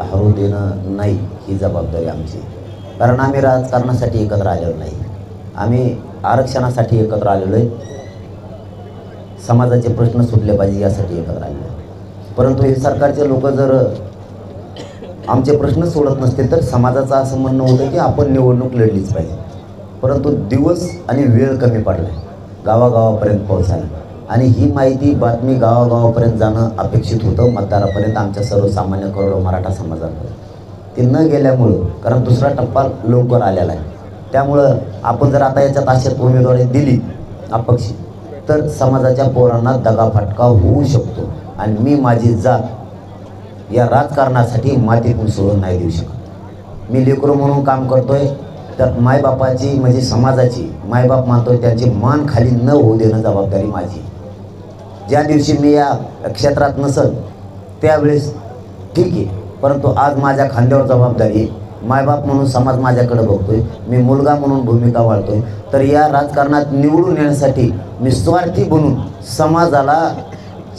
हरू देणं नाही ही जबाबदारी आमची. कारण आम्ही राजकारणासाठी एकत्र आलेलो नाही, आम्ही आरक्षणासाठी एकत्र आलेलो आहे, समाजाचे प्रश्न सुटले पाहिजे यासाठी एकत्र आलेलो आहे. परंतु हे सरकारचे लोक जर आमचे प्रश्न सोडत नसतील तर समाजाचं असं म्हणणं होतं की आपण निवडणूक लढलीच पाहिजे. परंतु दिवस आणि वेळ कमी पडला आहे गावागावापर्यंत पोहोचायला, आणि ही माहिती बातमी गावागावापर्यंत जाणं अपेक्षित होतं, मतदारापर्यंत, आमच्या सर्वसामान्य करोडो मराठा समाजापर्यंत. ते न गेल्यामुळं, कारण दुसरा टप्पा लवकर आलेला आहे, त्यामुळं आपण जर आता याच्यात आशेत उमेदवारी दिली अपक्ष तर समाजाच्या पोरांना दगाफटका होऊ शकतो. आणि मी माझी जात या राजकारणासाठी मातीतून सोडून नाही देऊ शकत. मी लेकरू म्हणून काम करतोय, तर मायबापाची म्हणजे समाजाची, मायबाप मानतोय त्यांची मान खाली न होऊ देणं जबाबदारी माझी. ज्या दिवशी मी या क्षेत्रात नसल त्यावेळेस ठीक आहे, परंतु आज माझ्या खांद्यावर जबाबदारी, मायबाप म्हणून समाज माझ्याकडे बघतोय, मी मुलगा म्हणून भूमिका वाढतोय, तर या राजकारणात निवडून येण्यासाठी मी स्वार्थी बनून समाजाला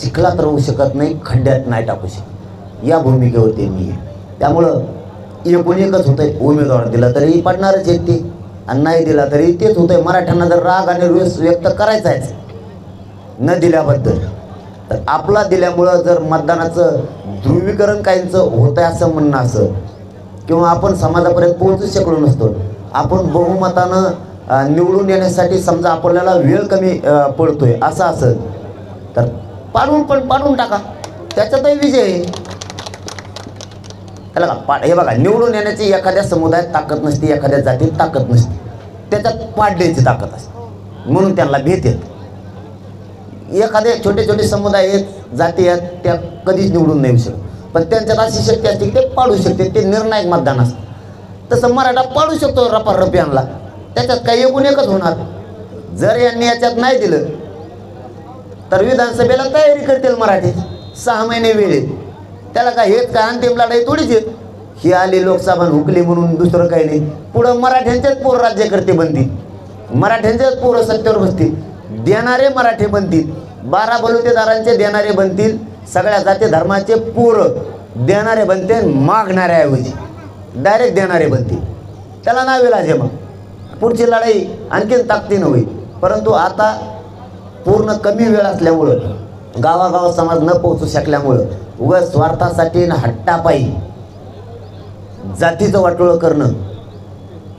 चिखलात राहू शकत नाही, खड्ड्यात नाही टाकू शकत, या भूमिकेवरती मी आहे. त्यामुळं एकूण एकच होतंय, उमेदवार दिला तरी पडणारच आहेत ते, आणि नाही दिला तरी तेच होतंय. मराठ्यांना जर राग आणि रोष व्यक्त करायचा आहे न दिल्याबद्दल, तर आपला दिल्यामुळं जर मतदानाचं ध्रुवीकरण काहींचं होतं आहे असं म्हणणं असं, किंवा आपण समाजापर्यंत पोहोचू शकलो नसतो, आपण बहुमतानं निवडून येण्यासाठी समजा आपल्याला वेळ कमी पडतोय असं असेल तर पाडून टाका, त्याच्यातही विजय आहे. त्याला का हे बघा, निवडून येण्याची एखाद्या समुदायात ताकद नसते, एखाद्या जातीत ताकद नसते, त्याच्यात पाडण्याची ताकद असते, म्हणून त्यांना भीत येत. एखादे छोटे छोटे समुदाय आहेत, जाती आहेत, त्या कधीच निवडून नाही येऊ शकत, पण त्यांच्यात अशी शक्ती असते की ते पाडू शकते, ते निर्णायक मतदान असतं. तसं मराठा पाडू शकतो रपारपी आणला, त्याच्यात काही एकूण एकच होणार. जर यांनी याच्यात नाही दिलं तर विधानसभेला तयारी करतील मराठी, 6 महिने वेळ आहे, त्याला काय हेच काय अंतिम लढाई थोडीच आहे. ही आली लोकसभा हुकली म्हणून दुसरं काही नाही, पुढं मराठ्यांचेच पोरं राज्यकर्ते बनतील, मराठ्यांचेच पोरं सत्तेवर बसतील, देणारे मराठी बनतील, 12 बलुतेदारांचे देणारे बनतील, सगळ्या जाती धर्माचे पोरं देणारे बनते, मागणाऱ्याऐवजी डायरेक्ट देणारे बनतील. त्याला नाव इलाज आहे, मग पुढची लढाई आणखीन ताकदीनं होईल. परंतु आता पूर्ण कमी वेळ असल्यामुळं, गावागावात समाज न पोहोचू शकल्यामुळं, उगाच स्वार्थासाठी हट्टापायी जातीचं वाटोळं करणं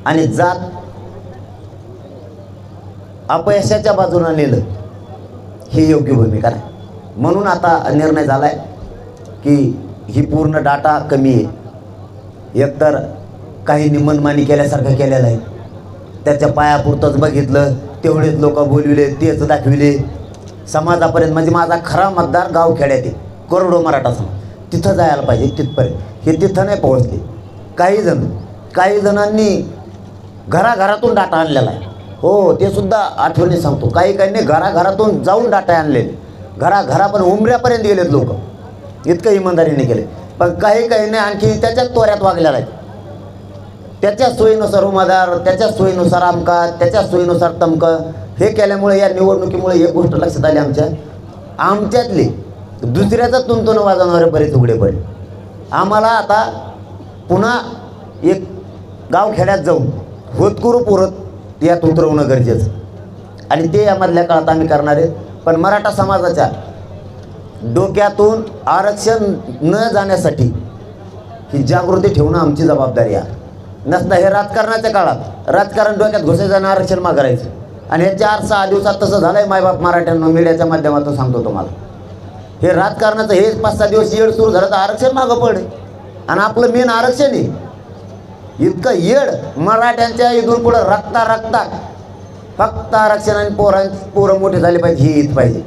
आणि जात अपयशाच्या बाजूला नेलं ही योग्य भूमिका नाही. म्हणून आता निर्णय झाला आहे की ही पूर्ण डाटा कमी आहे. एकतर काही मनमानी केल्यासारखं केलेलं आहे, त्याच्या पायापुरतंच बघितलं, तेवढेच लोक बोलविले, तेच दाखविले समाजापर्यंत. म्हणजे माझा खरा मतदार गावखेड्यात आहे, करोडो मराठा समाज, तिथं जायला पाहिजे तिथपर्यंत, हे तिथं नाही पोहोचले. काही जणांनी घराघरातून डाटा आणलेला आहे, हो ते सुद्धा आठवणी सांगतो. काहींनी घराघरातून जाऊन डाटा आणलेले, घराघरापर्यंत उमऱ्यापर्यंत गेलेत लोक, इतकं इमानदारीने केले. पण काहींनी आणखी त्याच्याच तोऱ्यात वागलेला आहे, त्याच्या सोयीनुसार उमेदवार, त्याच्या सोयीनुसार आमका, त्याच्या सोयीनुसार तमकं. हे केल्यामुळे या निवडणुकीमुळे एक गोष्ट लक्षात आली, आमच्यातले दुसऱ्याचा तुंतून वाजवणारे बरेच उघडे पडले. आम्हाला आता पुन्हा एक गावखेड्यात जाऊन होतकुरू पुरत यात उतरवणं गरजेचं, आणि ते यामधल्या काळात आम्ही करणार आहे. पण मराठा समाजाच्या डोक्यातून आरक्षण न जाण्यासाठी ही जागृती ठेवणं आमची जबाबदारी आहे. नसता हे राजकारणाच्या काळात राजकारण डोक्यात घुसायचं, आरक्षण मागायचं, आणि हे 4-6 दिवसात तसं झालंय. मायबाप मराठ्यांना मीडियाच्या माध्यमातून सांगतो तुम्हाला, हे राजकारणाचं हे 5-6 दिवस येड सुरू झालं तर आरक्षण मागं पडे, आणि आपलं मेन आरक्षण आहे. इतकं येड मराठ्यांच्या इथून पुढं रक्ता फक्त आरक्षण, आणि पोरं मोठे झाले पाहिजे, ही ईद पाहिजे.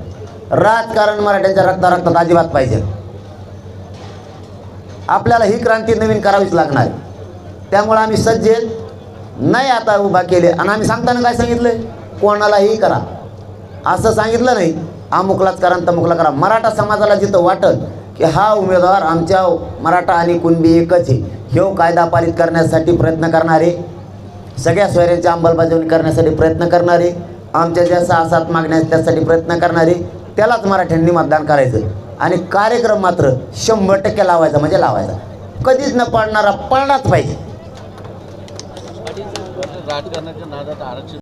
राजकारण मराठ्यांच्या रक्तात अजिबात पाहिजे. आपल्याला ही क्रांती नवीन करावीच लागणार आहे. त्यामुळे आम्ही सज्ज नाही आता उभा केले. आणि आम्ही सांगताना काय सांगितलं, कोणालाही करा असं सांगितलं नाही, अमुकलाच करा तमुकला करा. मराठा समाजाला जिथं वाटल की हा उमेदवार आमच्या मराठा आणि कुणबी एकच आहे, हे कायदा पारित करण्यासाठी प्रयत्न करणारे, सगळ्या सोयऱ्यांची अंमलबजावणी करण्यासाठी प्रयत्न करणारे, आमच्या ज्या 6-7 मागण्या आहेत त्यासाठी प्रयत्न करणारे, त्यालाच मराठ्यांनी मतदान करायचं. आणि कार्यक्रम मात्र 100% लावायचा म्हणजे लावायचा. कधीच न पाडणारा पळणाच पाहिजे. राजकारणाच्या नादात आरक्षण